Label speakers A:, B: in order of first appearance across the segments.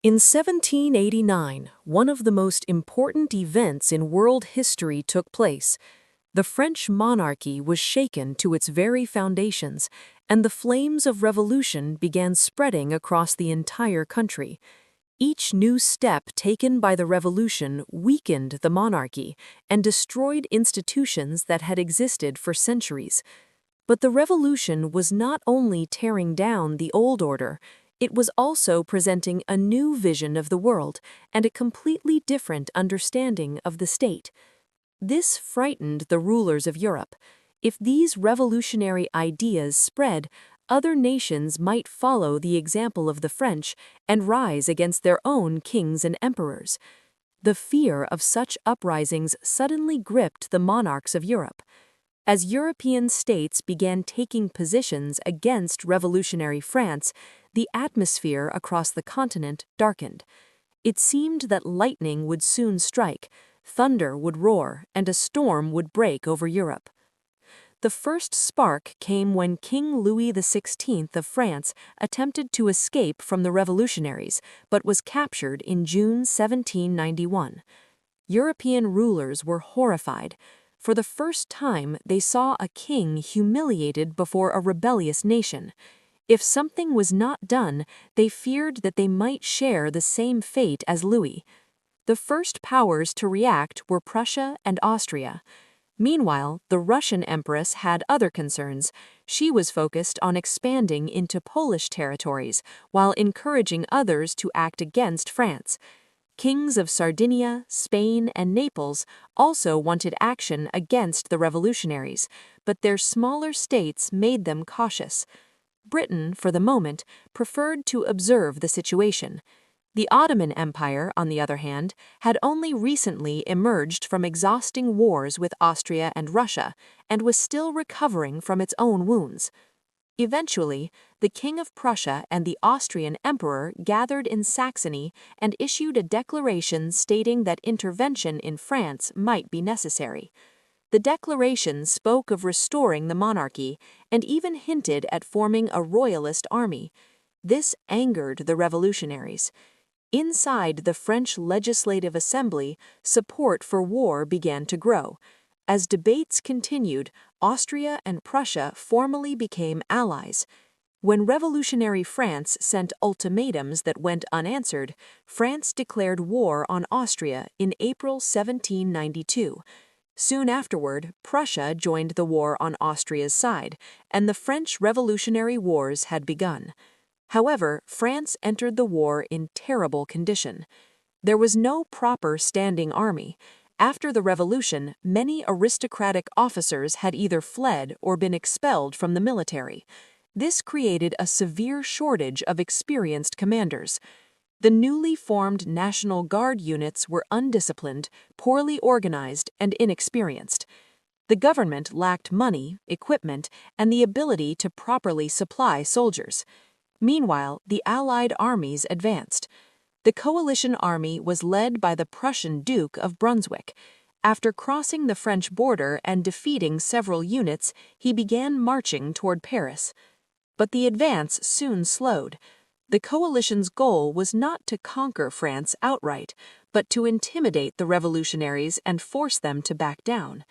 A: In 1789, one of the most important events in world history took place. The French monarchy was shaken to its very foundations, and the flames of revolution began spreading across the entire country. Each new step taken by the revolution weakened the monarchy and destroyed institutions that had existed for centuries. But the revolution was not only tearing down the old order, it was also presenting a new vision of the world and a completely different understanding of the state. This frightened the rulers of Europe. If these revolutionary ideas spread, other nations might follow the example of the French and rise against their own kings and emperors. The fear of such uprisings suddenly gripped the monarchs of Europe. As European states began taking positions against revolutionary France, the atmosphere across the continent darkened. It seemed that lightning would soon strike, thunder would roar, and a storm would break over Europe. The first spark came when King Louis XVI of France attempted to escape from the revolutionaries, but was captured in June 1791. European rulers were horrified. For the first time, they saw a king humiliated before a rebellious nation. If something was not done, they feared that they might share the same fate as Louis. The first powers to react were Prussia and Austria. Meanwhile, the Russian Empress had other concerns. She was focused on expanding into Polish territories while encouraging others to act against France. Kings of Sardinia, Spain, and Naples also wanted action against the revolutionaries, but their smaller states made them cautious. Britain, for the moment, preferred to observe the situation. The Ottoman Empire, on the other hand, had only recently emerged from exhausting wars with Austria and Russia, and was still recovering from its own wounds. Eventually, the King of Prussia and the Austrian Emperor gathered in Saxony and issued a declaration stating that intervention in France might be necessary. The declaration spoke of restoring the monarchy and even hinted at forming a royalist army. This angered the revolutionaries. Inside the French Legislative Assembly, support for war began to grow. As debates continued, Austria and Prussia formally became allies. When revolutionary France sent ultimatums that went unanswered, France declared war on Austria in April 1792. Soon afterward, Prussia joined the war on Austria's side, and the French Revolutionary Wars had begun. However, France entered the war in terrible condition. There was no proper standing army. After the revolution, many aristocratic officers had either fled or been expelled from the military. This created a severe shortage of experienced commanders. The newly formed National Guard units were undisciplined, poorly organized, and inexperienced. The government lacked money, equipment, and the ability to properly supply soldiers. Meanwhile, the Allied armies advanced. The coalition army was led by the Prussian Duke of Brunswick. After crossing the French border and defeating several units, he began marching toward Paris. But the advance soon slowed. The coalition's goal was not to conquer France outright, but to intimidate the revolutionaries and force them to back down.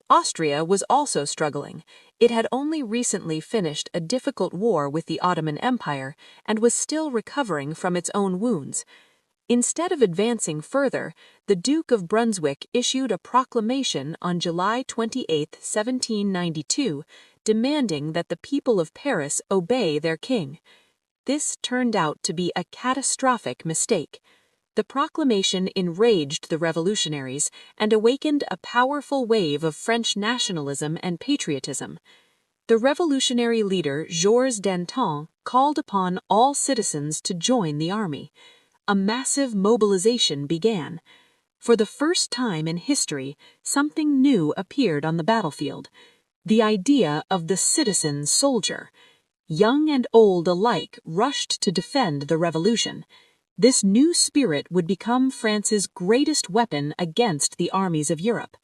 A: Austria was also struggling. It had only recently finished a difficult war with the Ottoman Empire and was still recovering from its own wounds. Instead of advancing further, the Duke of Brunswick issued a proclamation on July 28, 1792, demanding that the people of Paris obey their king. This turned out to be a catastrophic mistake. The proclamation enraged the revolutionaries and awakened a powerful wave of French nationalism and patriotism. The revolutionary leader Georges Danton called upon all citizens to join the army. A massive mobilization began. For the first time in history, something new appeared on the battlefield: the idea of the citizen soldier. Young and old alike rushed to defend the revolution. This new spirit would become France's greatest weapon against the armies of Europe.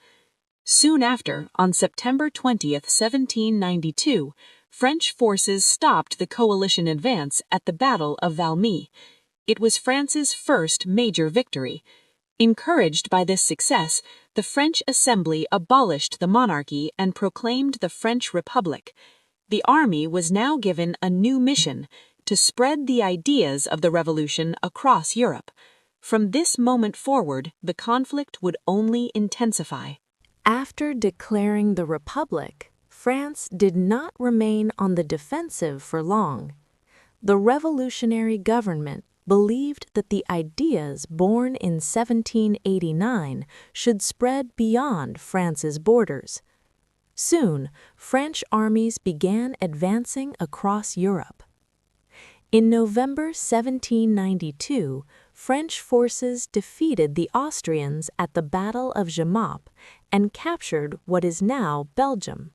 A: Soon after, on September 20, 1792, French forces stopped the coalition advance at the Battle of Valmy. It was France's first major victory. Encouraged by this success, the French Assembly abolished the monarchy and proclaimed the French Republic. The army was now given a new mission: to spread the ideas of the revolution across Europe. From this moment forward, the conflict would only intensify. After declaring the Republic, France did not remain on the defensive for long. The revolutionary government believed that the ideas born in 1789 should spread beyond France's borders. Soon, French armies began advancing across Europe. In November 1792, French forces defeated the Austrians at the Battle of Jemappes and captured what is now Belgium.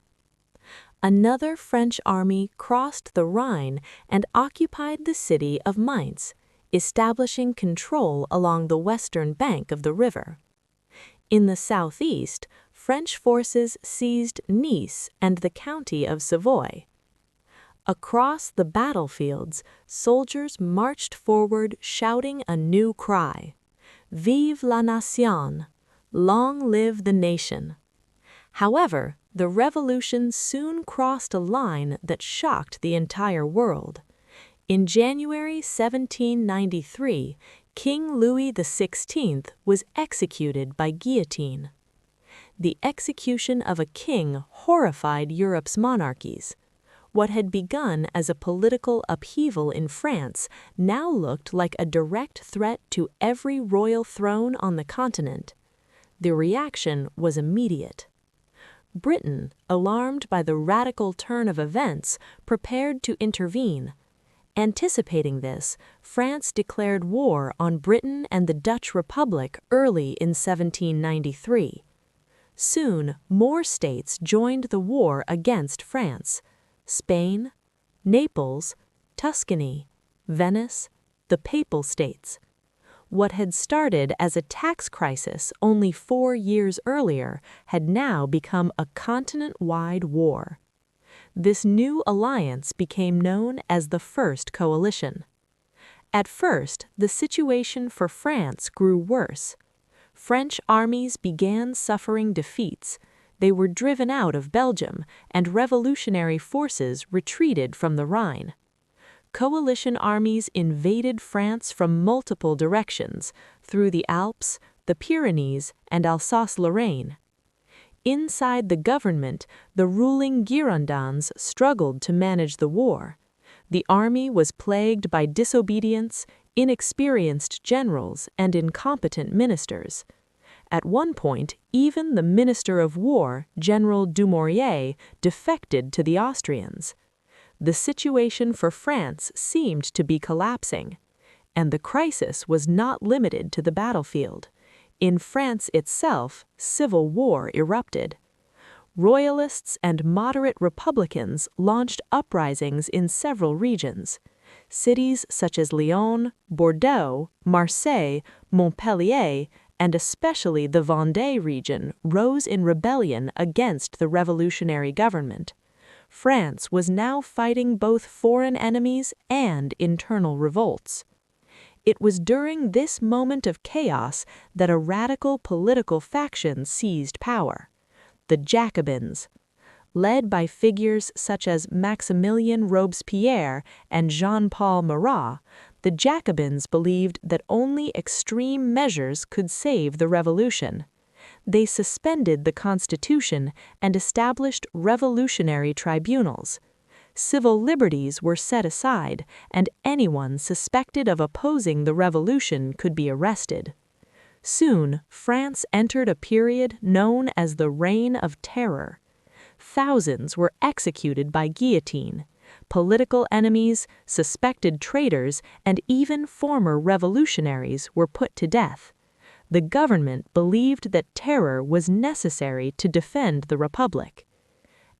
A: Another French army crossed the Rhine and occupied the city of Mainz, establishing control along the western bank of the river. In the southeast, French forces seized Nice and the county of Savoy. Across the battlefields, soldiers marched forward shouting a new cry: "Vive la nation! Long live the nation!" However, the revolution soon crossed a line that shocked the entire world. In January 1793, King Louis XVI was executed by guillotine. The execution of a king horrified Europe's monarchies. What had begun as a political upheaval in France now looked like a direct threat to every royal throne on the continent. The reaction was immediate. Britain, alarmed by the radical turn of events, prepared to intervene. Anticipating this, France declared war on Britain and the Dutch Republic early in 1793. Soon, more states joined the war against France: Spain, Naples, Tuscany, Venice, the Papal States. What had started as a tax crisis only 4 years earlier had now become a continent-wide war. This new alliance became known as the First Coalition. At first, the situation for France grew worse. French armies began suffering defeats. They were driven out of Belgium, and revolutionary forces retreated from the Rhine. Coalition armies invaded France from multiple directions, through the Alps, the Pyrenees, and Alsace-Lorraine. Inside the government, the ruling Girondins struggled to manage the war. The army was plagued by disobedience, inexperienced generals, and incompetent ministers. At one point, even the Minister of War, General Dumouriez, defected to the Austrians. The situation for France seemed to be collapsing. And the crisis was not limited to the battlefield. In France itself, civil war erupted. Royalists and moderate Republicans launched uprisings in several regions. Cities such as Lyon, Bordeaux, Marseille, Montpellier, and especially the Vendée region rose in rebellion against the revolutionary government. France was now fighting both foreign enemies and internal revolts. It was during this moment of chaos that a radical political faction seized power: the Jacobins. Led by figures such as Maximilien Robespierre and Jean-Paul Marat, the Jacobins believed that only extreme measures could save the revolution. They suspended the constitution and established revolutionary tribunals. Civil liberties were set aside, and anyone suspected of opposing the revolution could be arrested. Soon, France entered a period known as the Reign of Terror. Thousands were executed by guillotine. Political enemies, suspected traitors, and even former revolutionaries were put to death. The government believed that terror was necessary to defend the Republic.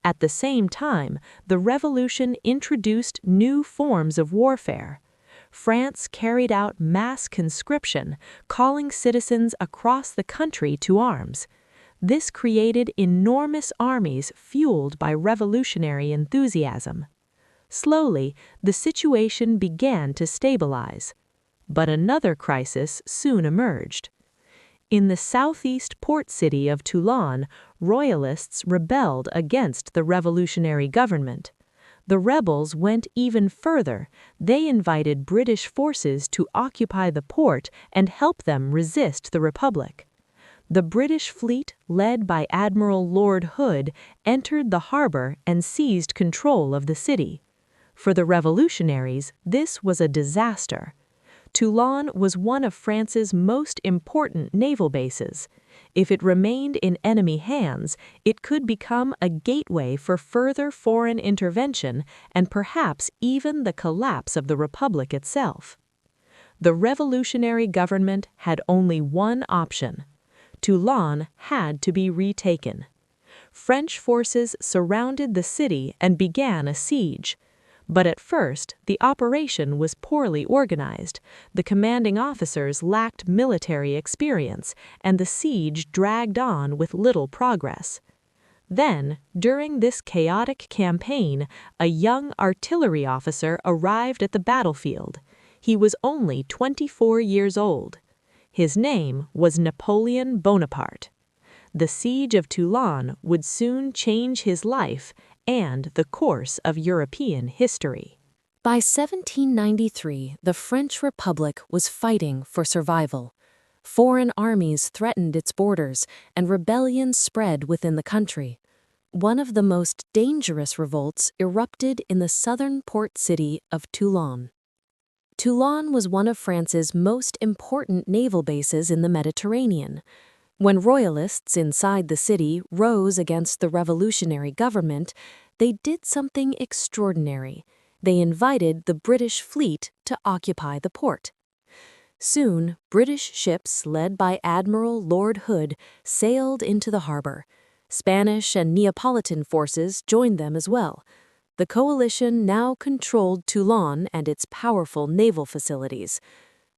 A: At the same time, the revolution introduced new forms of warfare. France carried out mass conscription, calling citizens across the country to arms. This created enormous armies fueled by revolutionary enthusiasm. Slowly, the situation began to stabilize. But another crisis soon emerged. In the southeast port city of Toulon, royalists rebelled against the revolutionary government. The rebels went even further. They invited British forces to occupy the port and help them resist the Republic. The British fleet, led by Admiral Lord Hood, entered the harbor and seized control of the city. For the revolutionaries, this was a disaster. Toulon was one of France's most important naval bases. If it remained in enemy hands, it could become a gateway for further foreign intervention and perhaps even the collapse of the Republic itself. The revolutionary government had only one option. Toulon had to be retaken. French forces surrounded the city and began a siege. But at first, the operation was poorly organized. The commanding officers lacked military experience, and the siege dragged on with little progress. Then, during this chaotic campaign, a young artillery officer arrived at the battlefield. He was only 24 years old. His name was Napoleon Bonaparte. The Siege of Toulon would soon change his life and the course of European history. By 1793, the French Republic was fighting for survival. Foreign armies threatened its borders, and rebellion spread within the country. One of the most dangerous revolts erupted in the southern port city of Toulon. Toulon was one of France's most important naval bases in the Mediterranean. When royalists inside the city rose against the revolutionary government, they did something extraordinary. They invited the British fleet to occupy the port. Soon, British ships led by Admiral Lord Hood sailed into the harbor. Spanish and Neapolitan forces joined them as well. The coalition now controlled Toulon and its powerful naval facilities.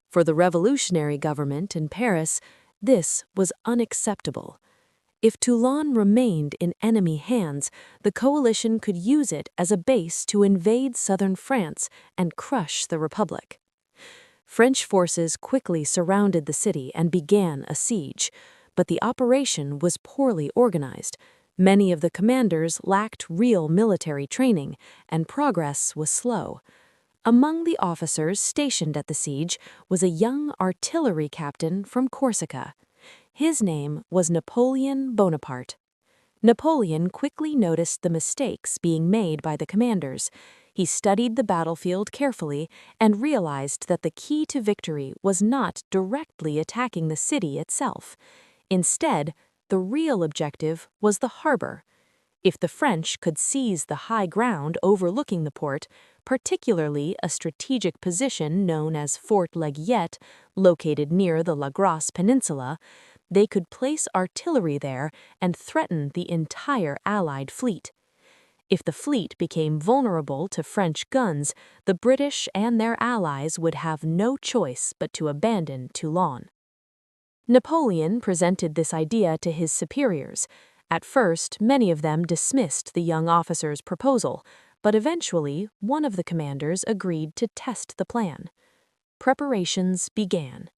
A: For the revolutionary government in Paris, this was unacceptable. If Toulon remained in enemy hands, the coalition could use it as a base to invade southern France and crush the Republic. French forces quickly surrounded the city and began a siege, but the operation was poorly organized. Many of the commanders lacked real military training, and progress was slow. Among the officers stationed at the siege was a young artillery captain from Corsica. His name was Napoleon Bonaparte. Napoleon quickly noticed the mistakes being made by the commanders. He studied the battlefield carefully and realized that the key to victory was not directly attacking the city itself. Instead, the real objective was the harbor. If the French could seize the high ground overlooking the port, particularly a strategic position known as Fort Leguiette, located near the La Grasse Peninsula, they could place artillery there and threaten the entire Allied fleet. If the fleet became vulnerable to French guns, the British and their allies would have no choice but to abandon Toulon. Napoleon presented this idea to his superiors. At first, many of them dismissed the young officer's proposal, but eventually one of the commanders agreed to test the plan. Preparations began.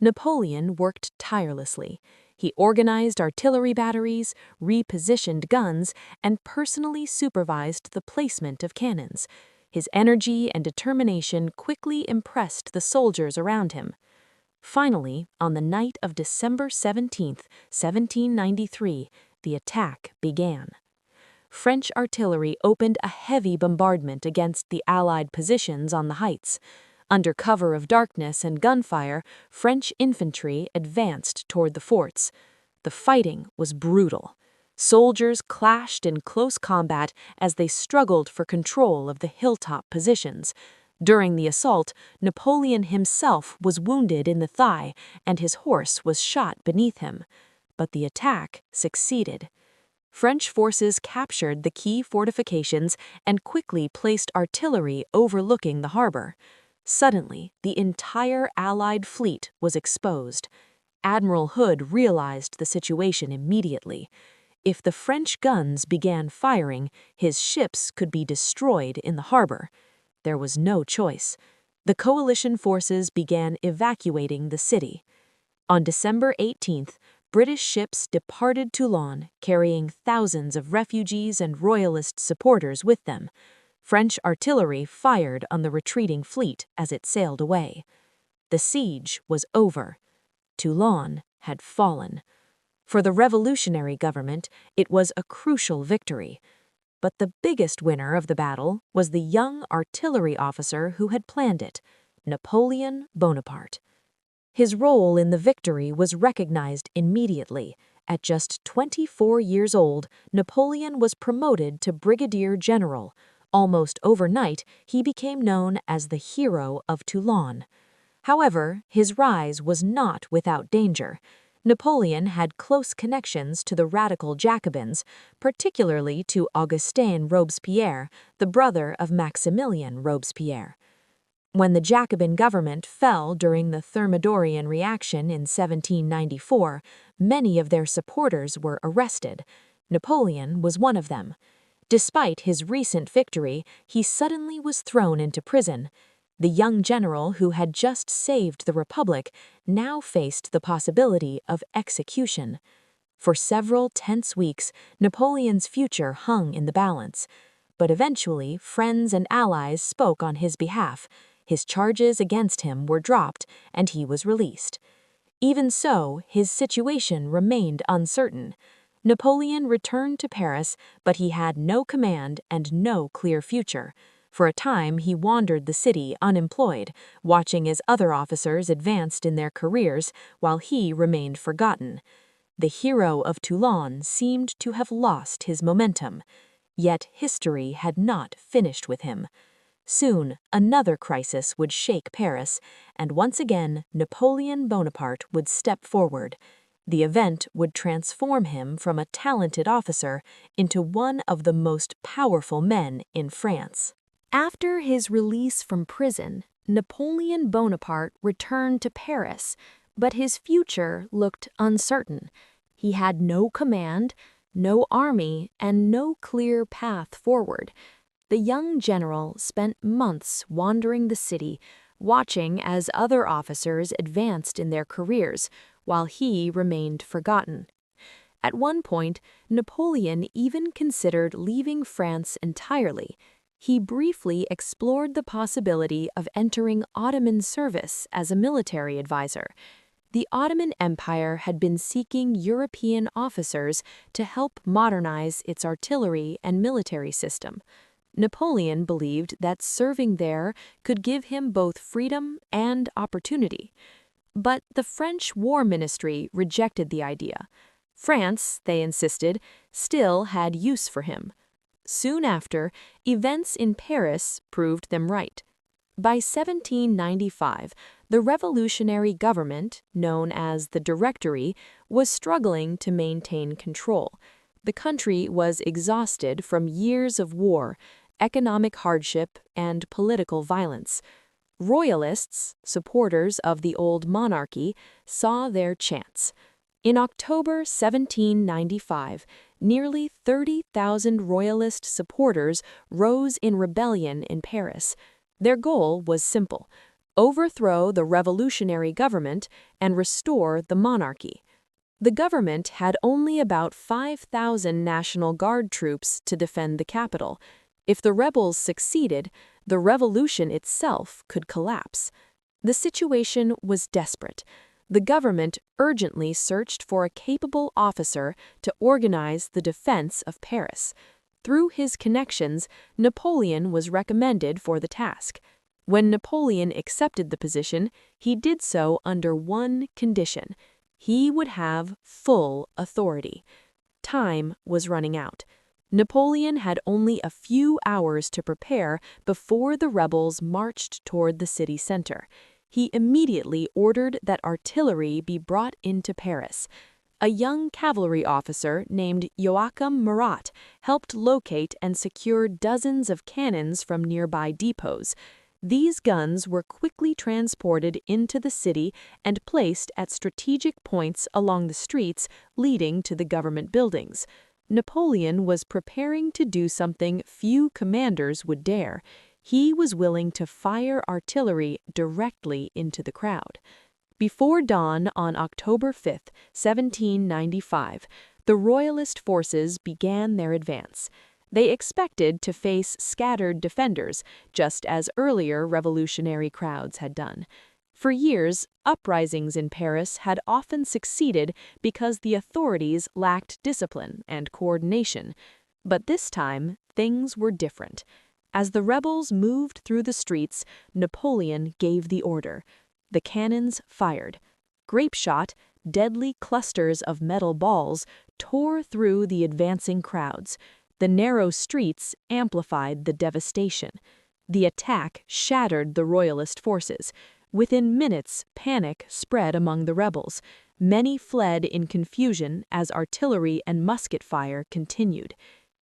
A: Napoleon worked tirelessly. He organized artillery batteries, repositioned guns, and personally supervised the placement of cannons. His energy and determination quickly impressed the soldiers around him. Finally, on the night of December 17, 1793, the attack began. French artillery opened a heavy bombardment against the Allied positions on the heights. Under cover of darkness and gunfire, French infantry advanced toward the forts. The fighting was brutal. Soldiers clashed in close combat as they struggled for control of the hilltop positions. During the assault, Napoleon himself was wounded in the thigh, and his horse was shot beneath him. But the attack succeeded. French forces captured the key fortifications and quickly placed artillery overlooking the harbor. Suddenly, the entire Allied fleet was exposed. Admiral Hood realized the situation immediately. If the French guns began firing, his ships could be destroyed in the harbor. There was no choice. the coalition forces began evacuating the city. On December 18th, British ships departed Toulon, carrying thousands of refugees and royalist supporters with them. French artillery fired on the retreating fleet as it sailed away. The siege was over. Toulon had fallen. For the revolutionary government, it was a crucial victory. But the biggest winner of the battle was the young artillery officer who had planned it, Napoleon Bonaparte. His role in the victory was recognized immediately. At just 24 years old, Napoleon was promoted to brigadier general. Almost overnight, he became known as the hero of Toulon. However, his rise was not without danger. Napoleon had close connections to the radical Jacobins, particularly to Augustin Robespierre, the brother of Maximilien Robespierre. When the Jacobin government fell during the Thermidorian reaction in 1794, many of their supporters were arrested. Napoleon was one of them. Despite his recent victory, he suddenly was thrown into prison. The young general who had just saved the Republic now faced the possibility of execution. For several tense weeks, Napoleon's future hung in the balance. But eventually, friends and allies spoke on his behalf. His charges against him were dropped, and he was released. Even so, his situation remained uncertain. Napoleon returned to Paris, but he had no command and no clear future. For a time, he wandered the city unemployed, watching as other officers advanced in their careers while he remained forgotten. The hero of Toulon seemed to have lost his momentum. Yet history had not finished with him. Soon, another crisis would shake Paris, and once again, Napoleon Bonaparte would step forward. The event would transform him from a talented officer into one of the most powerful men in France. After his release from prison, Napoleon Bonaparte returned to Paris, but his future looked uncertain. He had no command, no army, and no clear path forward. The young general spent months wandering the city, watching as other officers advanced in their careers, while he remained forgotten. At one point, Napoleon even considered leaving France entirely. He briefly explored the possibility of entering Ottoman service as a military advisor. The Ottoman Empire had been seeking European officers to help modernize its artillery and military system. Napoleon believed that serving there could give him both freedom and opportunity. But the French War Ministry rejected the idea. France, they insisted, still had use for him. Soon after, events in Paris proved them right. By 1795, the revolutionary government, known as the Directory, was struggling to maintain control. The country was exhausted from years of war, economic hardship, and political violence. Royalists, supporters of the old monarchy, saw their chance. In October 1795, nearly 30,000 Royalist supporters rose in rebellion in Paris. Their goal was simple: overthrow the revolutionary government and restore the monarchy. The government had only about 5,000 National Guard troops to defend the capital. If the rebels succeeded, the revolution itself could collapse. The situation was desperate. The government urgently searched for a capable officer to organize the defense of Paris. Through his connections, Napoleon was recommended for the task. When Napoleon accepted the position, he did so under one condition: he would have full authority. Time was running out. Napoleon had only a few hours to prepare before the rebels marched toward the city center. He immediately ordered that artillery be brought into Paris. A young cavalry officer named Joachim Murat helped locate and secure dozens of cannons from nearby depots. These guns were quickly transported into the city and placed at strategic points along the streets leading to the government buildings. Napoleon was preparing to do something few commanders would dare. He was willing to fire artillery directly into the crowd. Before dawn on October 5, 1795, the Royalist forces began their advance. They expected to face scattered defenders, just as earlier revolutionary crowds had done. For years, uprisings in Paris had often succeeded because the authorities lacked discipline and coordination. But this time, things were different. As the rebels moved through the streets, Napoleon gave the order. The cannons fired. Grapeshot, deadly clusters of metal balls, tore through the advancing crowds. The narrow streets amplified the devastation. The attack shattered the Royalist forces. Within minutes, panic spread among the rebels. Many fled in confusion as artillery and musket fire continued.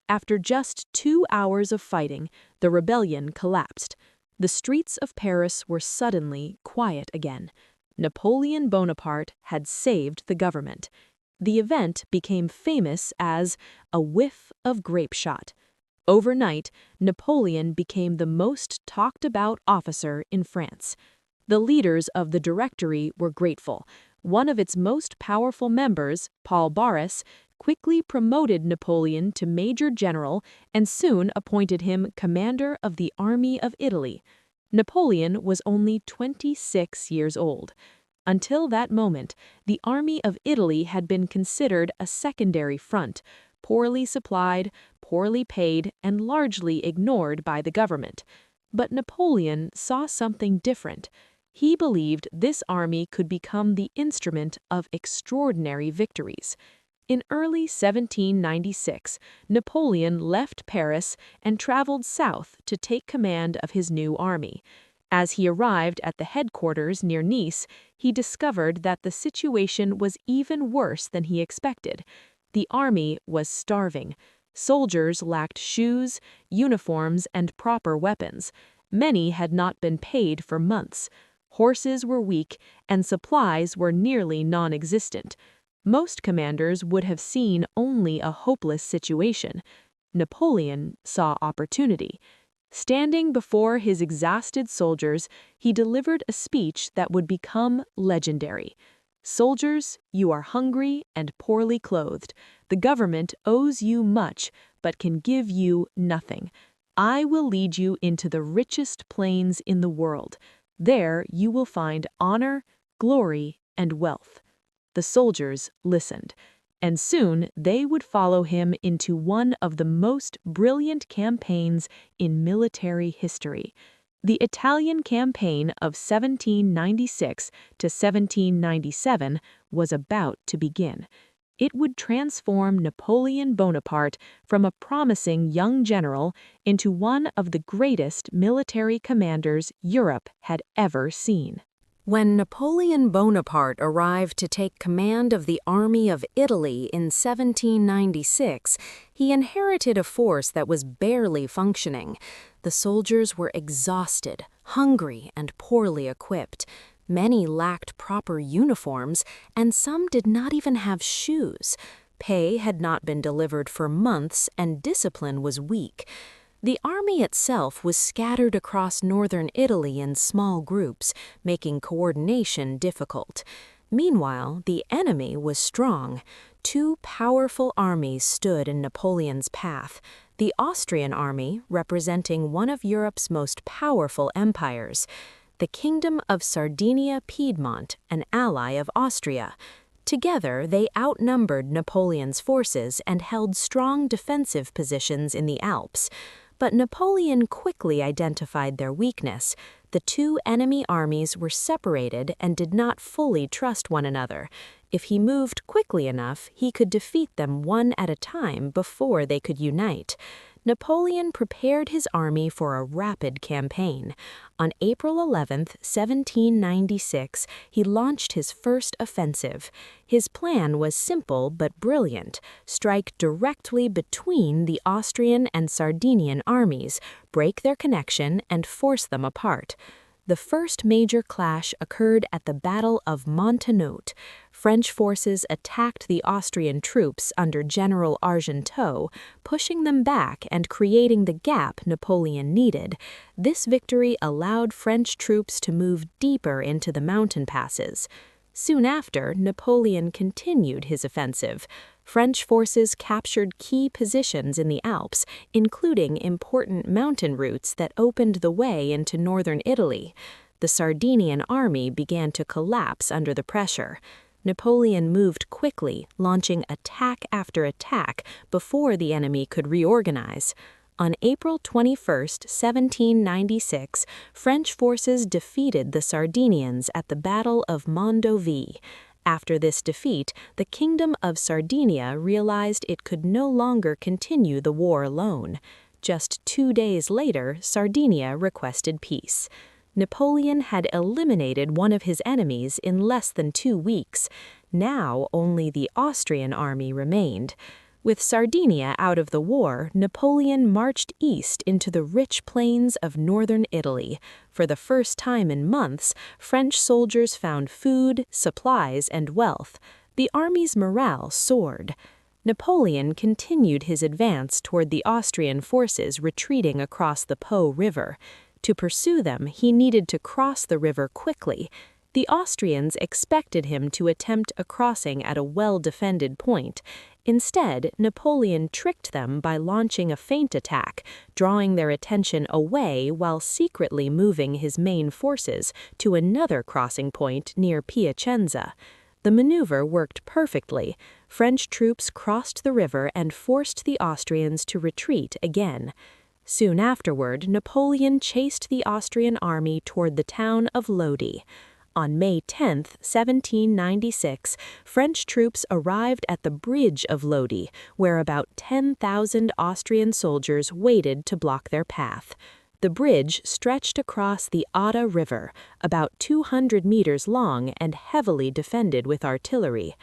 A: After just 2 hours of fighting, the rebellion collapsed. The streets of Paris were suddenly quiet again. Napoleon Bonaparte had saved the government. The event became famous as a whiff of grapeshot. Overnight, Napoleon became the most talked-about officer in France. The leaders of the Directory were grateful. One of its most powerful members, Paul Barras, quickly promoted Napoleon to Major General and soon appointed him commander of the Army of Italy. Napoleon was only 26 years old. Until that moment, the Army of Italy had been considered a secondary front, poorly supplied, poorly paid, and largely ignored by the government. But Napoleon saw something different. He believed this army could become the instrument of extraordinary victories. In early 1796, Napoleon left Paris and traveled south to take command of his new army. As he arrived at the headquarters near Nice, he discovered that the situation was even worse than he expected. The army was starving. Soldiers lacked shoes, uniforms, and proper weapons. Many had not been paid for months. Horses were weak, and supplies were nearly non-existent. Most commanders would have seen only a hopeless situation. Napoleon saw opportunity. Standing before his exhausted soldiers, he delivered a speech that would become legendary. "Soldiers, you are hungry and poorly clothed. The government owes you much, but can give you nothing. I will lead you into the richest plains in the world. There you will find honor, glory, and wealth." The soldiers listened, and soon they would follow him into one of the most brilliant campaigns in military history. The Italian campaign of 1796 to 1797 was about to begin. It would transform Napoleon Bonaparte from a promising young general into one of the greatest military commanders Europe had ever seen. When Napoleon Bonaparte arrived to take command of the Army of Italy in 1796, he inherited a force that was barely functioning. The soldiers were exhausted, hungry, and poorly equipped. Many lacked proper uniforms, and some did not even have shoes. Pay had not been delivered for months, and discipline was weak. The army itself was scattered across northern Italy in small groups, making coordination difficult. Meanwhile, the enemy was strong. Two powerful armies stood in Napoleon's path. The Austrian army, representing one of Europe's most powerful empires. The Kingdom of Sardinia-Piedmont, an ally of Austria. Together, they outnumbered Napoleon's forces and held strong defensive positions in the Alps. But Napoleon quickly identified their weakness. The two enemy armies were separated and did not fully trust one another. If he moved quickly enough, he could defeat them one at a time before they could unite. Napoleon prepared his army for a rapid campaign. On April 11, 1796, he launched his first offensive. His plan was simple but brilliant: strike directly between the Austrian and Sardinian armies, break their connection, and force them apart. The first major clash occurred at the Battle of Montenotte. French forces attacked the Austrian troops under General Argenteau, pushing them back and creating the gap Napoleon needed. This victory allowed French troops to move deeper into the mountain passes. Soon after, Napoleon continued his offensive. French forces captured key positions in the Alps, including important mountain routes that opened the way into northern Italy. The Sardinian army began to collapse under the pressure. Napoleon moved quickly, launching attack after attack before the enemy could reorganize. On April 21, 1796, French forces defeated the Sardinians at the Battle of Mondovi. After this defeat, the Kingdom of Sardinia realized it could no longer continue the war alone. Just 2 days later, Sardinia requested peace. Napoleon had eliminated one of his enemies in less than 2 weeks. Now only the Austrian army remained. With Sardinia out of the war, Napoleon marched east into the rich plains of northern Italy. For the first time in months, French soldiers found food, supplies, and wealth. The army's morale soared. Napoleon continued his advance toward the Austrian forces retreating across the Po River. To pursue them, he needed to cross the river quickly. The Austrians expected him to attempt a crossing at a well-defended point. Instead, Napoleon tricked them by launching a feint attack, drawing their attention away while secretly moving his main forces to another crossing point near Piacenza. The maneuver worked perfectly. French troops crossed the river and forced the Austrians to retreat again. Soon afterward, Napoleon chased the Austrian army toward the town of Lodi. On May 10, 1796, French troops arrived at the bridge of Lodi, where about 10,000 Austrian soldiers waited to block their path. The bridge stretched across the Adda River, about 200 meters long and heavily defended with artillery.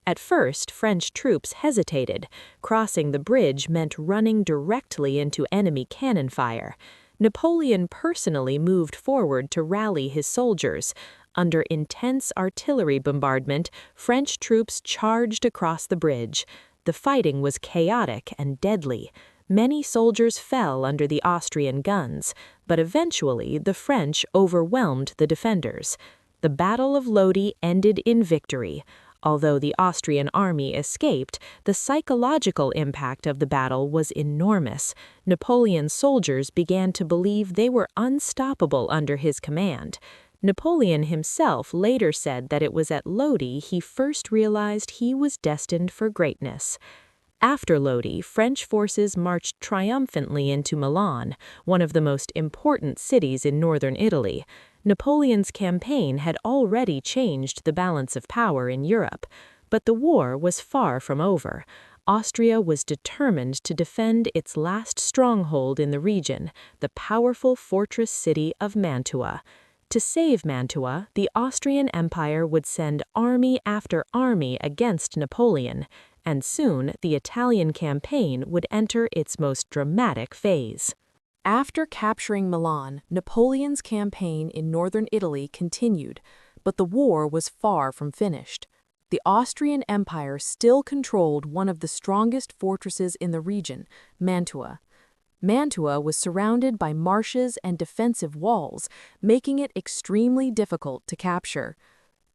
A: At first, French troops hesitated. Crossing the bridge meant running directly into enemy cannon fire. Napoleon personally moved forward to rally his soldiers. Under intense artillery bombardment, French troops charged across the bridge. The fighting was chaotic and deadly. Many soldiers fell under the Austrian guns, but eventually the French overwhelmed the defenders. The Battle of Lodi ended in victory. Although the Austrian army escaped, the psychological impact of the battle was enormous. Napoleon's soldiers began to believe they were unstoppable under his command. Napoleon himself later said that it was at Lodi he first realized he was destined for greatness. After Lodi, French forces marched triumphantly into Milan, one of the most important cities in northern Italy. Napoleon's campaign had already changed the balance of power in Europe, but the war was far from over. Austria was determined to defend its last stronghold in the region, the powerful fortress city of Mantua. To save Mantua, the Austrian Empire would send army after army against Napoleon, and soon the Italian campaign would enter its most dramatic phase. After capturing Milan, Napoleon's campaign in northern Italy continued, but the war was far from finished. The Austrian Empire still controlled one of the strongest fortresses in the region, Mantua. Mantua was surrounded by marshes and defensive walls, making it extremely difficult to capture.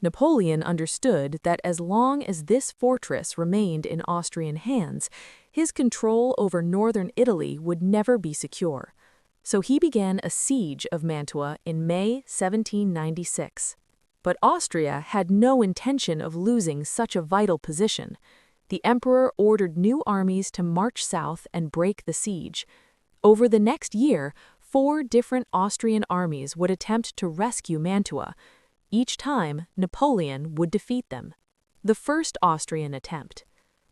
A: Napoleon understood that as long as this fortress remained in Austrian hands, his control over northern Italy would never be secure. So he began a siege of Mantua in May 1796. But Austria had no intention of losing such a vital position. The emperor ordered new armies to march south and break the siege. Over the next year, 4 different Austrian armies would attempt to rescue Mantua. Each time, Napoleon would defeat them. The first Austrian attempt.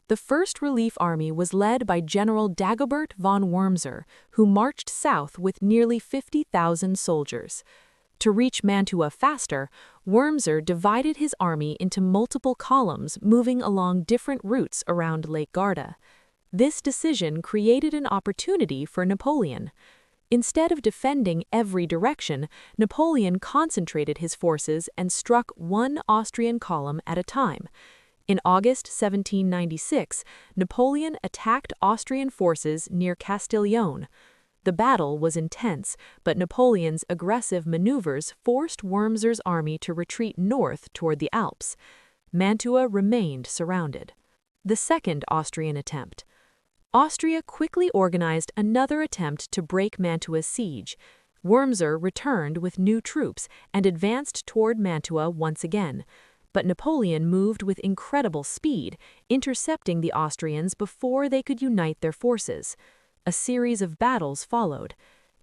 A: The First Relief Army was led by General Dagobert von Wurmser, who marched south with nearly 50,000 soldiers. To reach Mantua faster, Wurmser divided his army into multiple columns moving along different routes around Lake Garda. This decision created an opportunity for Napoleon. Instead of defending every direction, Napoleon concentrated his forces and struck one Austrian column at a time. In August 1796, Napoleon attacked Austrian forces near Castiglione. The battle was intense, but Napoleon's aggressive maneuvers forced Wurmser's army to retreat north toward the Alps. Mantua remained surrounded. The second Austrian attempt. Austria quickly organized another attempt to break Mantua's siege. Wurmser returned with new troops and advanced toward Mantua once again. But Napoleon moved with incredible speed, intercepting the Austrians before they could unite their forces. A series of battles followed.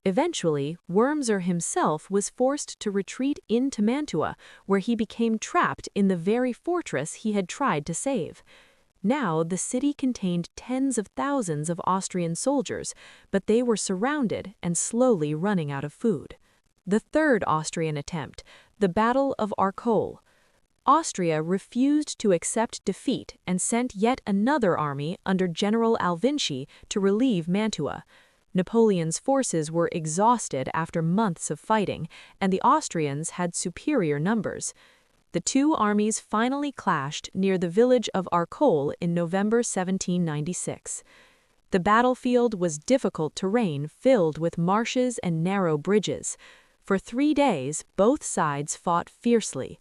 A: Eventually, Wurmser himself was forced to retreat into Mantua, where he became trapped in the very fortress he had tried to save. Now, the city contained tens of thousands of Austrian soldiers, but they were surrounded and slowly running out of food. The third Austrian attempt, the Battle of Arcole. Austria refused to accept defeat and sent yet another army under General Alvinci to relieve Mantua. Napoleon's forces were exhausted after months of fighting, and the Austrians had superior numbers. The two armies finally clashed near the village of Arcole in November 1796. The battlefield was difficult terrain filled with marshes and narrow bridges. For 3 days, both sides fought fiercely.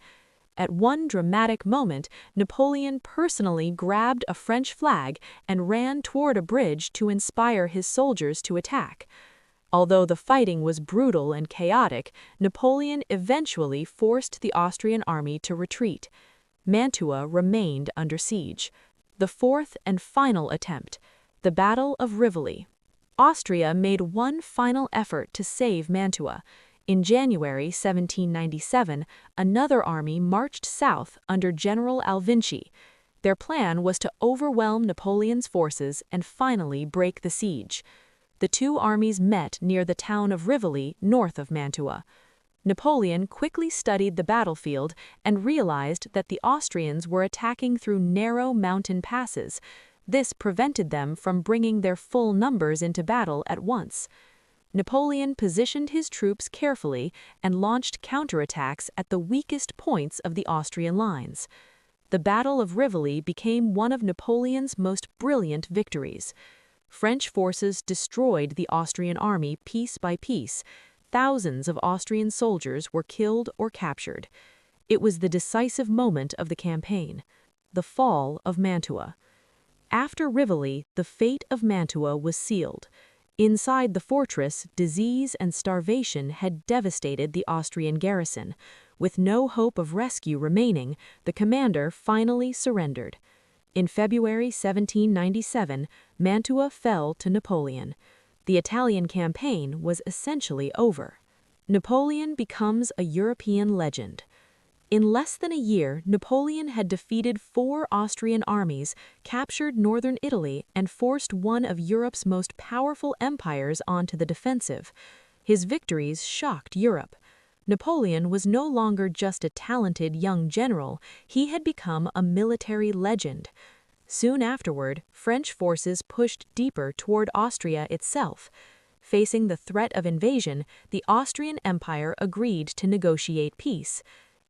A: At one dramatic moment, Napoleon personally grabbed a French flag and ran toward a bridge to inspire his soldiers to attack. Although the fighting was brutal and chaotic, Napoleon eventually forced the Austrian army to retreat. Mantua remained under siege. The fourth and final attempt, the Battle of Rivoli. Austria made one final effort to save Mantua. In January 1797, another army marched south under General Alvinci. Their plan was to overwhelm Napoleon's forces and finally break the siege. The two armies met near the town of Rivoli, north of Mantua. Napoleon quickly studied the battlefield and realized that the Austrians were attacking through narrow mountain passes. This prevented them from bringing their full numbers into battle at once. Napoleon positioned his troops carefully and launched counterattacks at the weakest points of the Austrian lines. The Battle of Rivoli became one of Napoleon's most brilliant victories. French forces destroyed the Austrian army piece by piece. Thousands of Austrian soldiers were killed or captured. It was the decisive moment of the campaign, the fall of Mantua. After Rivoli, the fate of Mantua was sealed. Inside the fortress, disease and starvation had devastated the Austrian garrison. With no hope of rescue remaining, the commander finally surrendered. In February 1797, Mantua fell to Napoleon. The Italian campaign was essentially over. Napoleon becomes a European legend. In less than a year, Napoleon had defeated 4 Austrian armies, captured northern Italy, and forced one of Europe's most powerful empires onto the defensive. His victories shocked Europe. Napoleon was no longer just a talented young general, he had become a military legend. Soon afterward, French forces pushed deeper toward Austria itself. Facing the threat of invasion, the Austrian Empire agreed to negotiate peace.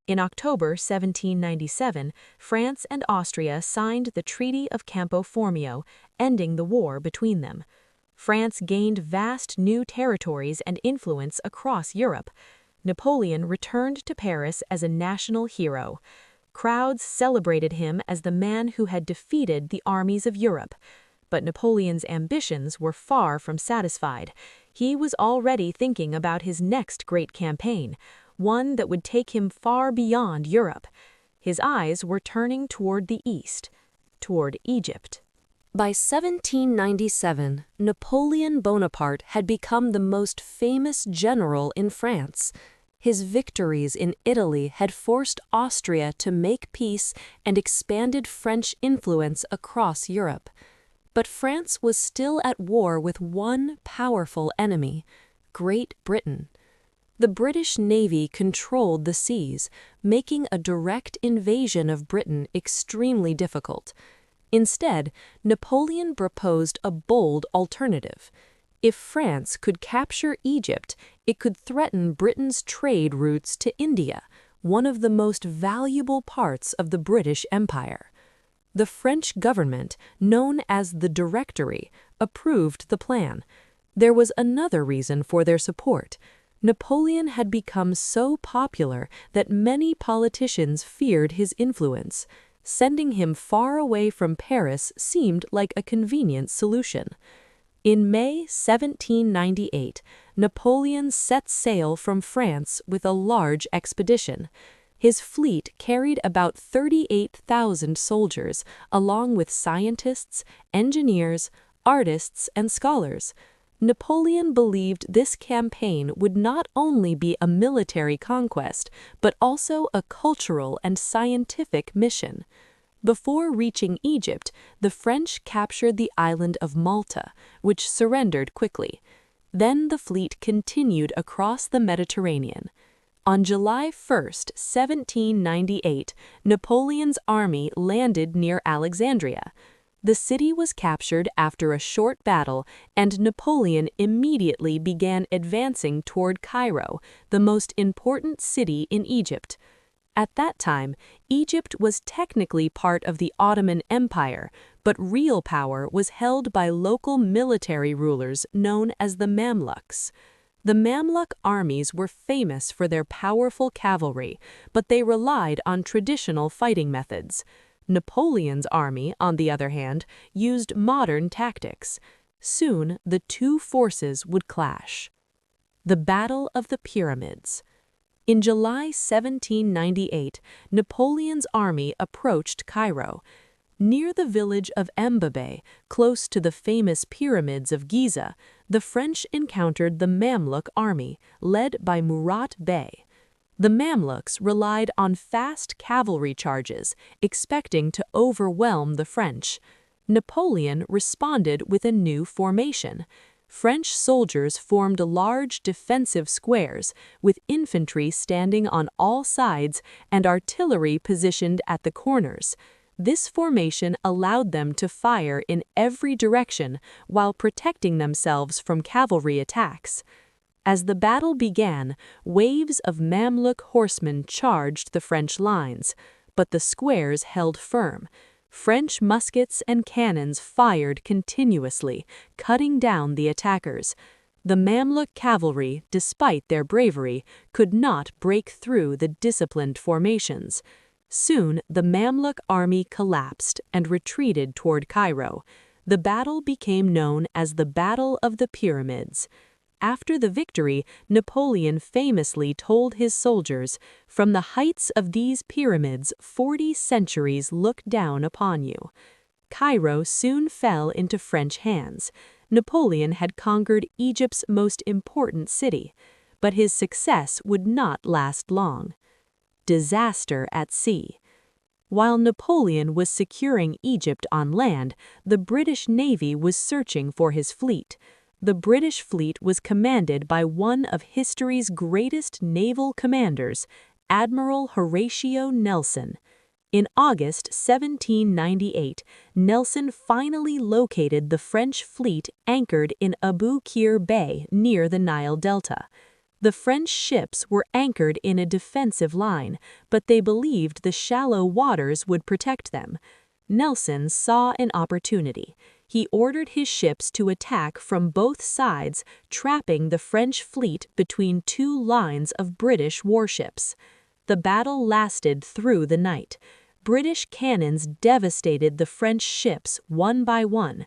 A: In October 1797, France and Austria signed the Treaty of Campo Formio, ending the war between them. France gained vast new territories and influence across Europe. Napoleon returned to Paris as a national hero. Crowds celebrated him as the man who had defeated the armies of Europe. But Napoleon's ambitions were far from satisfied. He was already thinking about his next great campaign, one that would take him far beyond Europe. His eyes were turning toward the east, toward Egypt. By 1797, Napoleon Bonaparte had become the most famous general in France. His victories in Italy had forced Austria to make peace and expanded French influence across Europe. But France was still at war with one powerful enemy, Great Britain. The British Navy controlled the seas, making a direct invasion of Britain extremely difficult. Instead, Napoleon proposed a bold alternative. If France could capture Egypt, it could threaten Britain's trade routes to India, one of the most valuable parts of the British Empire. The French government, known as the Directory, approved the plan. There was another reason for their support. Napoleon had become so popular that many politicians feared his influence. Sending him far away from Paris seemed like a convenient solution. In May 1798, Napoleon set sail from France with a large expedition. His fleet carried about 38,000 soldiers, along with scientists, engineers, artists, and scholars. Napoleon believed this campaign would not only be a military conquest, but also a cultural and scientific mission. Before reaching Egypt, the French captured the island of Malta, which surrendered quickly. Then the fleet continued across the Mediterranean. On July 1, 1798, Napoleon's army landed near Alexandria. The city was captured after a short battle, and Napoleon immediately began advancing toward Cairo, the most important city in Egypt. At that time, Egypt was technically part of the Ottoman Empire, but real power was held by local military rulers known as the Mamluks. The Mamluk armies were famous for their powerful cavalry, but they relied on traditional fighting methods. Napoleon's army, on the other hand, used modern tactics. Soon, the two forces would clash. The Battle of the Pyramids. In July 1798, Napoleon's army approached Cairo. Near the village of Mbabe, close to the famous pyramids of Giza, the French encountered the Mamluk army, led by Murat Bey. The Mamluks relied on fast cavalry charges, expecting to overwhelm the French. Napoleon responded with a new formation. French soldiers formed large defensive squares, with infantry standing on all sides and artillery positioned at the corners. This formation allowed them to fire in every direction while protecting themselves from cavalry attacks. As the battle began, waves of Mamluk horsemen charged the French lines, but the squares held firm. French muskets and cannons fired continuously, cutting down the attackers. The Mamluk cavalry, despite their bravery, could not break through the disciplined formations. Soon, the Mamluk army collapsed and retreated toward Cairo. The battle became known as the Battle of the Pyramids. After the victory, Napoleon famously told his soldiers, "From the heights of these pyramids, 40 centuries look down upon you." Cairo soon fell into French hands. Napoleon had conquered Egypt's most important city, but his success would not last long. Disaster at sea. While Napoleon was securing Egypt on land, the British Navy was searching for his fleet. The British fleet was commanded by one of history's greatest naval commanders, Admiral Horatio Nelson. In August 1798, Nelson finally located the French fleet anchored in Abu Qir Bay near the Nile Delta. The French ships were anchored in a defensive line, but they believed the shallow waters would protect them. Nelson saw an opportunity. He ordered his ships to attack from both sides, trapping the French fleet between two lines of British warships. The battle lasted through the night. British cannons devastated the French ships one by one.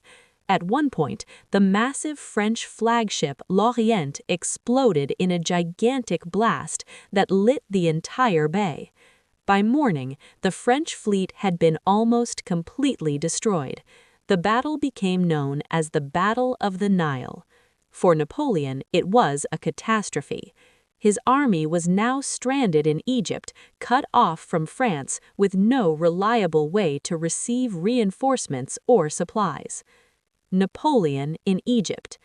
A: At one point, the massive French flagship L'Orient exploded in a gigantic blast that lit the entire bay. By morning, the French fleet had been almost completely destroyed. The battle became known as the Battle of the Nile. For Napoleon, it was a catastrophe. His army was now stranded in Egypt, cut off from France with no reliable way to receive reinforcements or supplies. Napoleon in Egypt.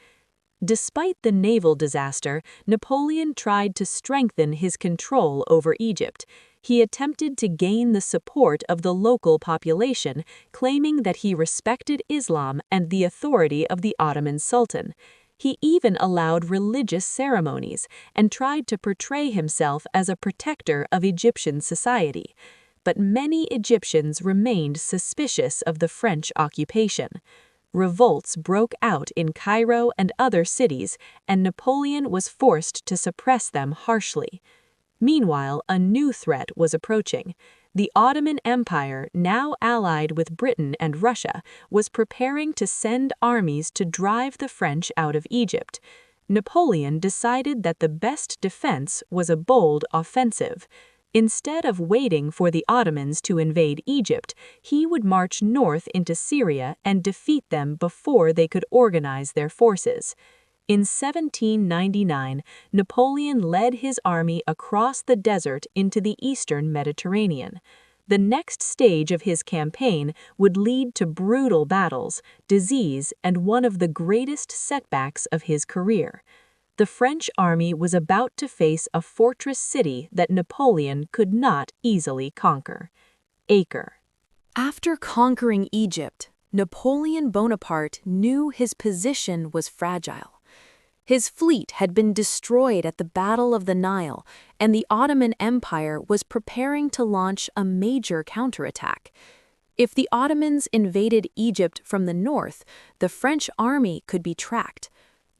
A: Despite the naval disaster, Napoleon tried to strengthen his control over Egypt. He attempted to gain the support of the local population, claiming that he respected Islam and the authority of the Ottoman Sultan.
B: He even allowed religious ceremonies and tried to portray himself as a protector of Egyptian society. But many Egyptians remained suspicious of the French occupation. Revolts broke out in Cairo and other cities, and Napoleon was forced to suppress them harshly. Meanwhile, a new threat was approaching. The Ottoman Empire, now allied with Britain and Russia, was preparing to send armies to drive the French out of Egypt. Napoleon decided that the best defense was a bold offensive. Instead of waiting for the Ottomans to invade Egypt, he would march north into Syria and defeat them before they could organize their forces. In 1799, Napoleon led his army across the desert into the eastern Mediterranean. The next stage of his campaign would lead to brutal battles, disease, and one of the greatest setbacks of his career. The French army was about to face a fortress city that Napoleon could not easily conquer: Acre.
A: After conquering Egypt, Napoleon Bonaparte knew his position was fragile. His fleet had been destroyed at the Battle of the Nile, and the Ottoman Empire was preparing to launch a major counterattack. If the Ottomans invaded Egypt from the north, the French army could be tracked.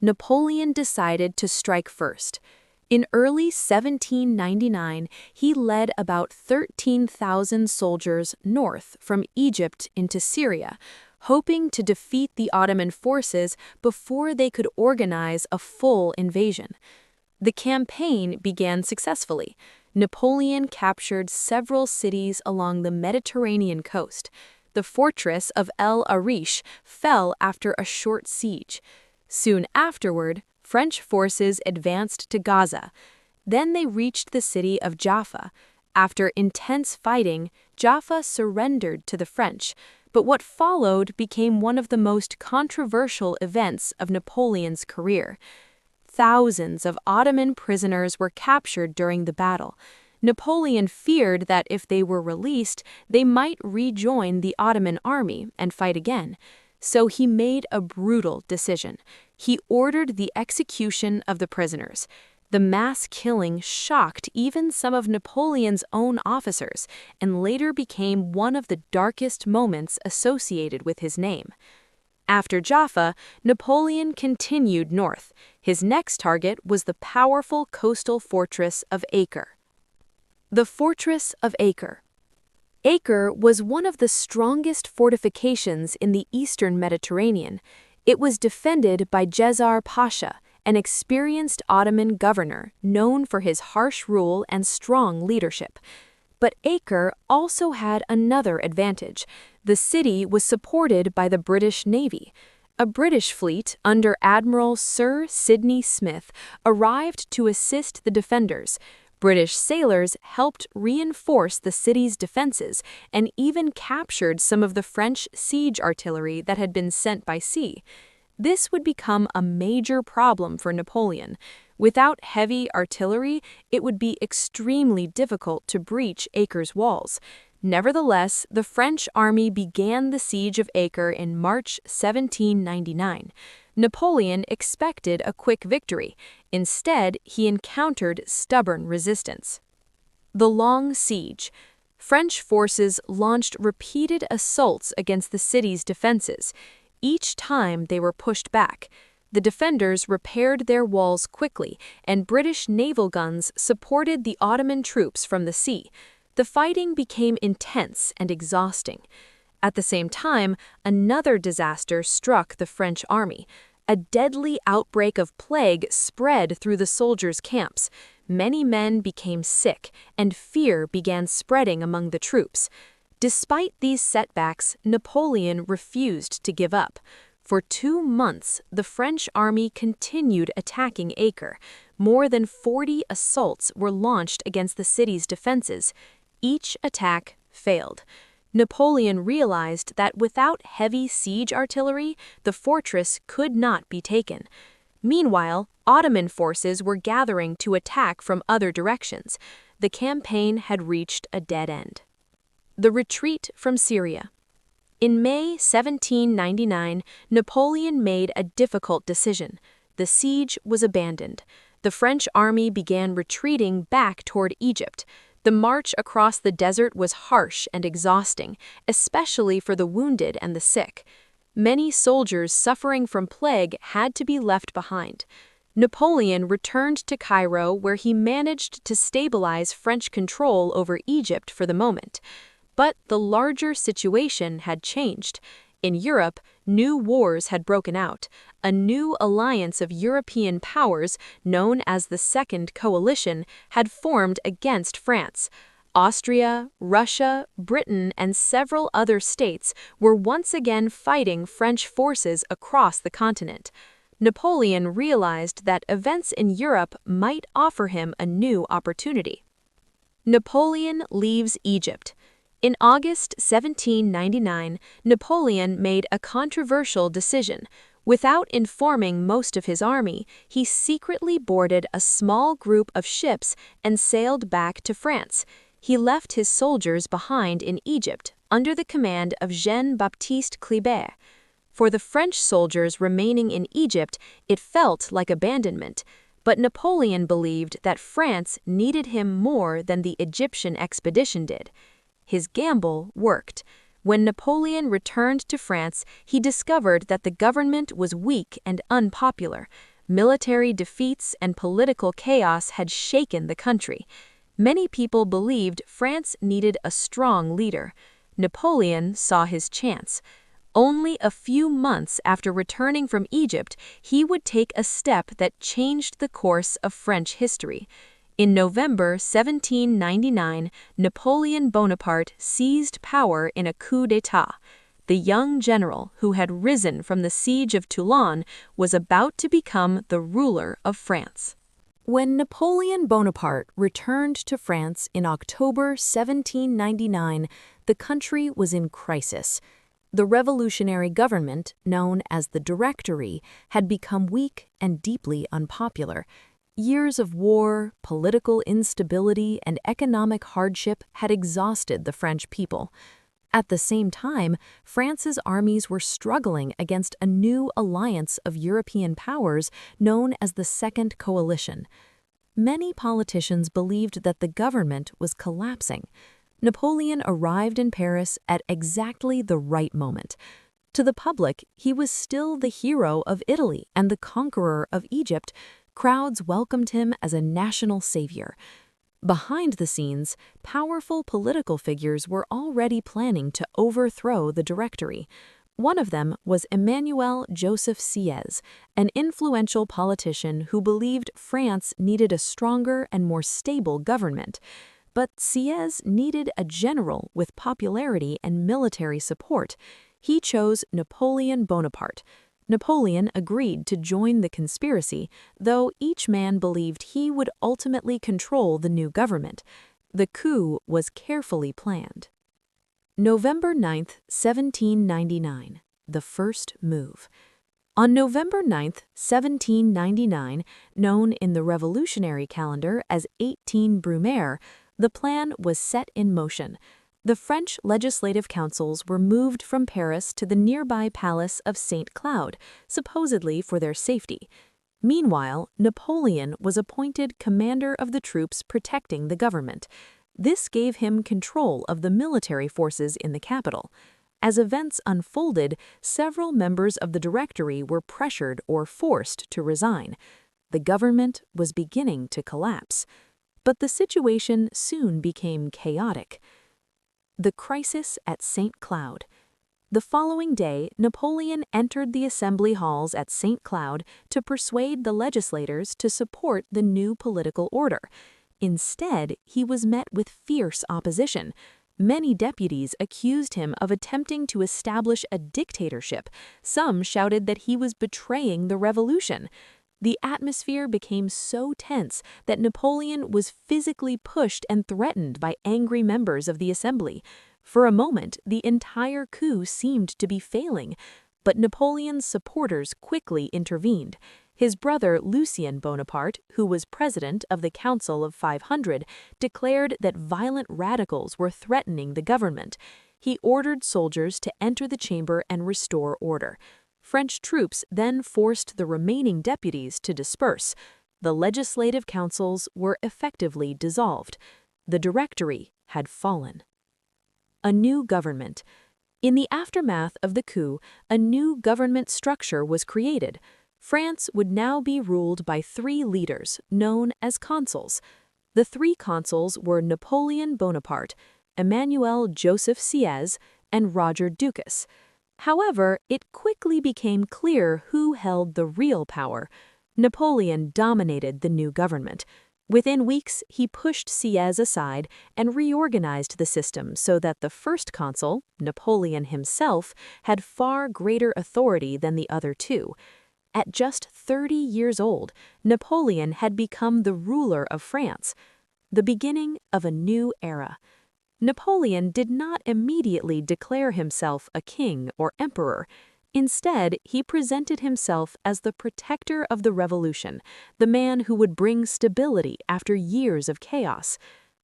A: Napoleon decided to strike first. In early 1799, he led about 13,000 soldiers north from Egypt into Syria, hoping to defeat the Ottoman forces before they could organize a full invasion. The campaign began successfully. Napoleon captured several cities along the Mediterranean coast. The fortress of El Arish fell after a short siege. Soon afterward, French forces advanced to Gaza. Then they reached the city of Jaffa. After intense fighting, Jaffa surrendered to the French, but what followed became one of the most controversial events of Napoleon's career. Thousands of Ottoman prisoners were captured during the battle. Napoleon feared that if they were released, they might rejoin the Ottoman army and fight again. So he made a brutal decision. He ordered the execution of the prisoners. The mass killing shocked even some of Napoleon's own officers and later became one of the darkest moments associated with his name. After Jaffa, Napoleon continued north. His next target was the powerful coastal fortress of Acre. The Fortress of Acre. Acre was one of the strongest fortifications in the eastern Mediterranean. It was defended by Cesar Pasha, an experienced Ottoman governor known for his harsh rule and strong leadership. But Acre also had another advantage. The city was supported by the British Navy. A British fleet under Admiral Sir Sidney Smith arrived to assist the defenders. British sailors helped reinforce the city's defenses and even captured some of the French siege artillery that had been sent by sea. This would become a major problem for Napoleon. Without heavy artillery, it would be extremely difficult to breach Acre's walls. Nevertheless, the French army began the siege of Acre in March 1799. Napoleon expected a quick victory. Instead, he encountered stubborn resistance. The long siege. French forces launched repeated assaults against the city's defenses. Each time they were pushed back. The defenders repaired their walls quickly, and British naval guns supported the Ottoman troops from the sea. The fighting became intense and exhausting. At the same time, another disaster struck the French army. A deadly outbreak of plague spread through the soldiers' camps. Many men became sick, and fear began spreading among the troops. Despite these setbacks, Napoleon refused to give up. For 2 months, the French army continued attacking Acre. More than 40 assaults were launched against the city's defenses. Each attack failed. Napoleon realized that without heavy siege artillery, the fortress could not be taken. Meanwhile, Ottoman forces were gathering to attack from other directions. The campaign had reached a dead end. The retreat from Syria. In May 1799, Napoleon made a difficult decision:
B: the siege was abandoned. The French army began retreating back toward Egypt. The march across the desert was harsh and exhausting, especially for the wounded and the sick. Many soldiers suffering from plague had to be left behind. Napoleon returned to Cairo, where he managed to stabilize French control over Egypt for the moment. But the larger situation had changed. In Europe, new wars had broken out. A new alliance of European powers, known as the Second Coalition, had formed against France. Austria, Russia, Britain, and several other states were once again fighting French forces across the continent. Napoleon realized that events in Europe might offer him a new opportunity. Napoleon leaves Egypt. In August 1799, Napoleon made a controversial decision. Without informing most of his army, he secretly boarded a small group of ships and sailed back to France. He left his soldiers behind in Egypt under the command of Jean-Baptiste Kléber. For the French soldiers remaining in Egypt, it felt like abandonment. But Napoleon believed that France needed him more than the Egyptian expedition did. His gamble worked. When Napoleon returned to France, he discovered that the government was weak and unpopular. Military defeats and political chaos had shaken the country. Many people believed France needed a strong leader. Napoleon saw his chance. Only a few months after returning from Egypt, he would take a step that changed the course of French history. In November 1799, Napoleon Bonaparte seized power in a coup d'état. The young general, who had risen from the Siege of Toulon, was about to become the ruler of France.
A: When Napoleon Bonaparte returned to France in October 1799, the country was in crisis. The revolutionary government, known as the Directory, had become weak and deeply unpopular. Years of war, political instability, and economic hardship had exhausted the French people. At the same time, France's armies were struggling against a new alliance of European powers known as the Second Coalition. Many politicians believed that the government was collapsing. Napoleon arrived in Paris at exactly the right moment. To the public, he was still the hero of Italy and the conqueror of Egypt. Crowds welcomed him as a national savior. Behind the scenes, powerful political figures were already planning to overthrow the Directory. One of them was Emmanuel Joseph Sieyès, an influential politician who believed France needed a stronger and more stable government. But Sieyès needed a general with popularity and military support. He chose Napoleon Bonaparte. Napoleon agreed to join the conspiracy, though each man believed he would ultimately control the new government. The coup was carefully planned. November 9, 1799, the first move. On November 9, 1799, known in the revolutionary calendar as 18 Brumaire, the plan was set in motion. The French legislative councils were moved from Paris to the nearby palace of St. Cloud, supposedly for their safety. Meanwhile, Napoleon was appointed commander of the troops protecting the government. This gave him control of the military forces in the capital. As events unfolded, several members of the Directory were pressured or forced to resign. The government was beginning to collapse. But the situation soon became chaotic. The crisis at St. Cloud. The following day, Napoleon entered the assembly halls at St. Cloud to persuade the legislators to support the new political order. Instead, he was met with fierce opposition. Many deputies accused him of attempting to establish a dictatorship. Some shouted that he was betraying the revolution. The atmosphere became so tense that Napoleon was physically pushed and threatened by angry members of the assembly. For a moment, the entire coup seemed to be failing, but Napoleon's supporters quickly intervened. His brother Lucien Bonaparte, who was president of the Council of 500, declared that violent radicals were threatening the government. He ordered soldiers to enter the chamber and restore order. French troops then forced the remaining deputies to disperse. The legislative councils were effectively dissolved. The Directory had fallen. A new government. In the aftermath of the coup, a new government structure was created. France would now be ruled by 3 leaders, known as consuls. The 3 consuls were Napoleon Bonaparte, Emmanuel Joseph Sieyès, and Roger Ducas. However, it quickly became clear who held the real power. Napoleon dominated the new government. Within weeks, he pushed Sieyès aside and reorganized the system so that the first consul, Napoleon himself, had far greater authority than the other 2. At just 30 years old, Napoleon had become the ruler of France, the beginning of a new era. Napoleon did not immediately declare himself a king or emperor. Instead, he presented himself as the protector of the revolution, the man who would bring stability after years of chaos.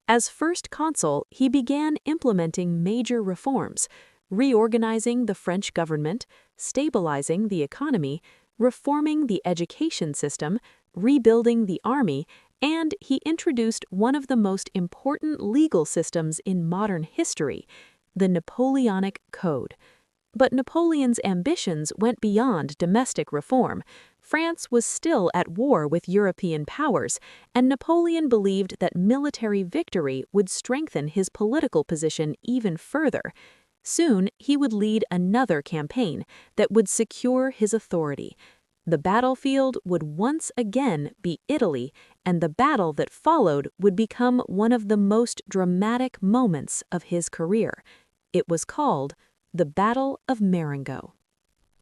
A: As first consul, he began implementing major reforms, reorganizing the French government, stabilizing the economy, reforming the education system, rebuilding the army, and he introduced one of the most important legal systems in modern history, the Napoleonic Code. But Napoleon's ambitions went beyond domestic reform. France was still at war with European powers, and Napoleon believed that military victory would strengthen his political position even further. Soon, he would lead another campaign that would secure his authority. The battlefield would once again be Italy, and the battle that followed would become one of the most dramatic moments of his career. It was called the Battle of Marengo.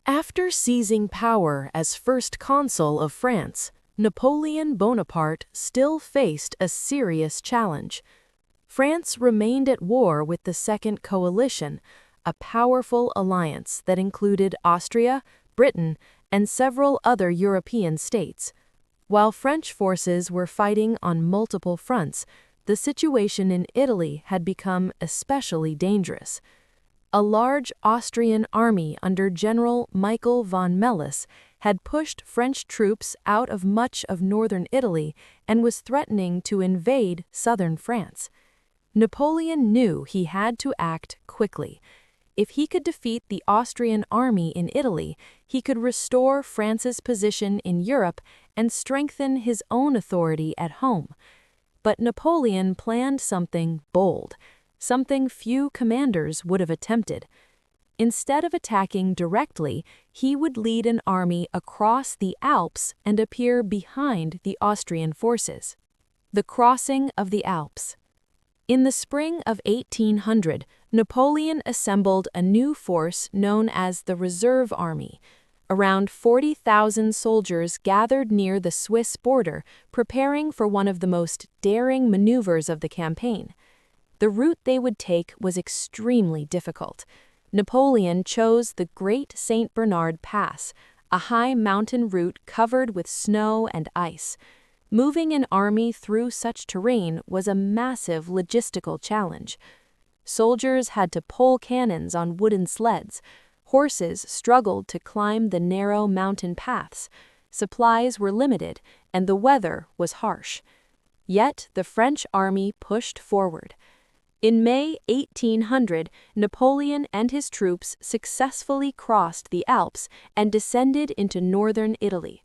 A: After seizing power as first consul of France, Napoleon Bonaparte still faced a serious challenge. France remained at war with the Second Coalition, a powerful alliance that included Austria, Britain, and several other European states. While French forces were fighting on multiple fronts, the situation in Italy had become especially dangerous. A large Austrian army under General Michael von Melis had pushed French troops out of much of northern Italy and was threatening to invade southern France. Napoleon knew he had to act quickly. If he could defeat the Austrian army in Italy, he could restore France's position in Europe and strengthen his own authority at home. But Napoleon planned something bold, something few commanders would have attempted. Instead of attacking directly, he would lead an army across the Alps and appear behind the Austrian forces. The crossing of the Alps. In the spring of 1800, Napoleon assembled a new force known as the Reserve Army. Around 40,000 soldiers gathered near the Swiss border, preparing for one of the most daring maneuvers of the campaign. The route they would take was extremely difficult. Napoleon chose the Great St. Bernard Pass, a high mountain route covered with snow and ice. Moving an army through such terrain was a massive logistical challenge. Soldiers had to pull cannons on wooden sleds. Horses struggled to climb the narrow mountain paths. Supplies were limited, and the weather was harsh. Yet the French army pushed forward. In May 1800, Napoleon and his troops successfully crossed the Alps and descended into northern Italy.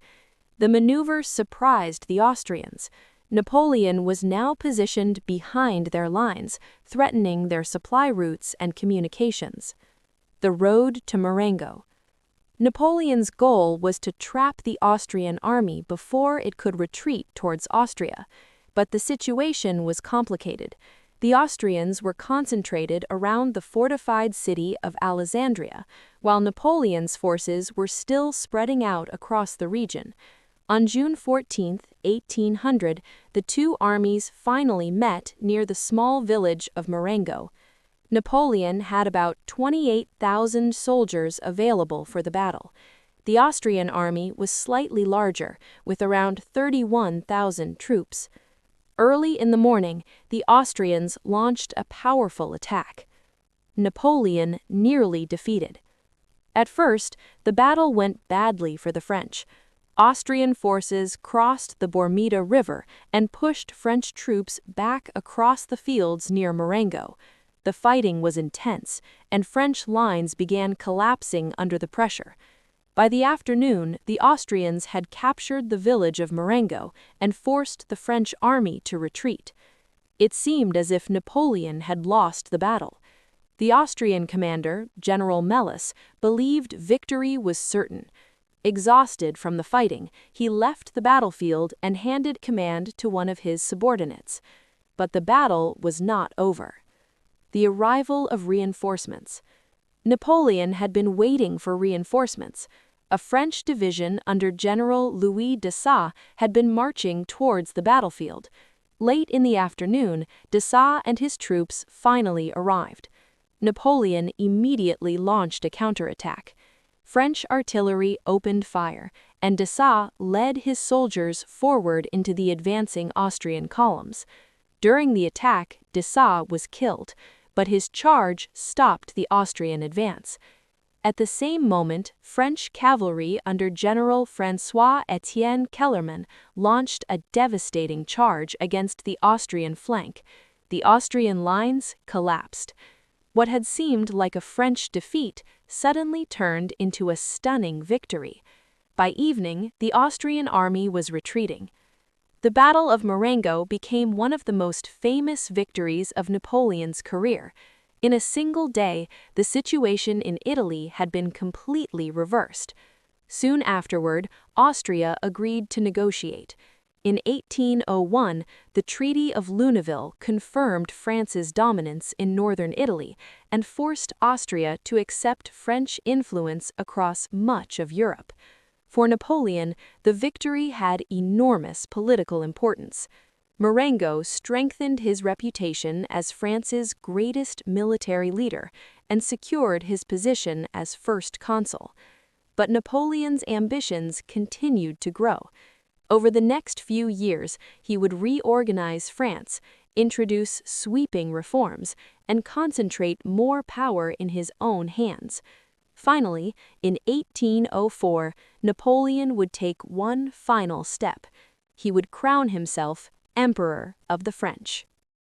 A: The maneuver surprised the Austrians. Napoleon was now positioned behind their lines, threatening their supply routes and communications. The road to Marengo. Napoleon's goal was to trap the Austrian army before it could retreat towards Austria, but the situation was complicated. The Austrians were concentrated around the fortified city of Alexandria, while Napoleon's forces were still spreading out across the region. On June 14, 1800, the two armies finally met near the small village of Marengo. Napoleon had about 28,000 soldiers available for the battle. The Austrian army was slightly larger, with around 31,000 troops. Early in the morning, the Austrians launched a powerful attack. Napoleon nearly defeated. At first, the battle went badly for the French. Austrian forces crossed the Bormida River and pushed French troops back across the fields near Marengo. The fighting was intense, and French lines began collapsing under the pressure. By the afternoon, the Austrians had captured the village of Marengo and forced the French army to retreat. It seemed as if Napoleon had lost the battle. The Austrian commander, General Melas, believed victory was certain. Exhausted from the fighting, he left the battlefield and handed command to one of his subordinates. But the battle was not over. The arrival of reinforcements. Napoleon had been waiting for reinforcements. A French division under General Louis Dessau had been marching towards the battlefield. Late in the afternoon, Dessau and his troops finally arrived. Napoleon immediately launched a counterattack. French artillery opened fire, and Dessau led his soldiers forward into the advancing Austrian columns. During the attack, Dessau was killed, but his charge stopped the Austrian advance. At the same moment, French cavalry under General François-Étienne Kellerman launched a devastating charge against the Austrian flank. The Austrian lines collapsed. What had seemed like a French defeat suddenly turned into a stunning victory. By evening, the Austrian army was retreating. The Battle of Marengo became one of the most famous victories of Napoleon's career. In a single day, the situation in Italy had been completely reversed. Soon afterward, Austria agreed to negotiate. In 1801, the Treaty of Luneville confirmed France's dominance in northern Italy and forced Austria to accept French influence across much of Europe. For Napoleon, the victory had enormous political importance. Marengo strengthened his reputation as France's greatest military leader and secured his position as first consul. But Napoleon's ambitions continued to grow. Over the next few years, he would reorganize France, introduce sweeping reforms, and concentrate more power in his own hands. Finally, in 1804, Napoleon would take one final step. He would crown himself Emperor of the French.